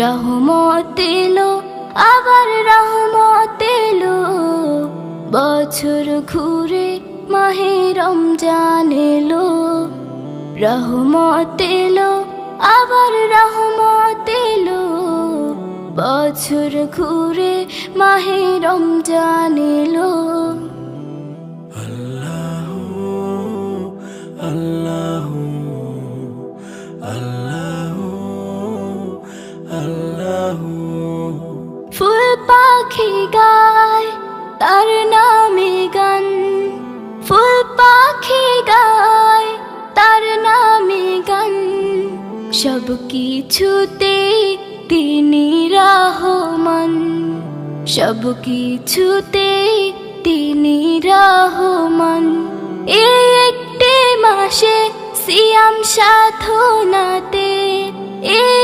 রহমত এলো, আবার রহমত এলো, বছর ঘুরে মাহে রমজান এলো। রহমত এলো, আবার রহমত এলো, বছর ঘুরে মাহে রমজান এলো। আল্লাহু আল্লাহু আল্লাহু আল্লাহু। ফুল পাখি গায় তার নামে গান, ফুল পাখি গায় তার নামে গান, সব কিছুতে তিনি রহমান, সব কিছুতে তিনি রহমান। এই একটি মাসে সিয়াম সাধনাতে, এই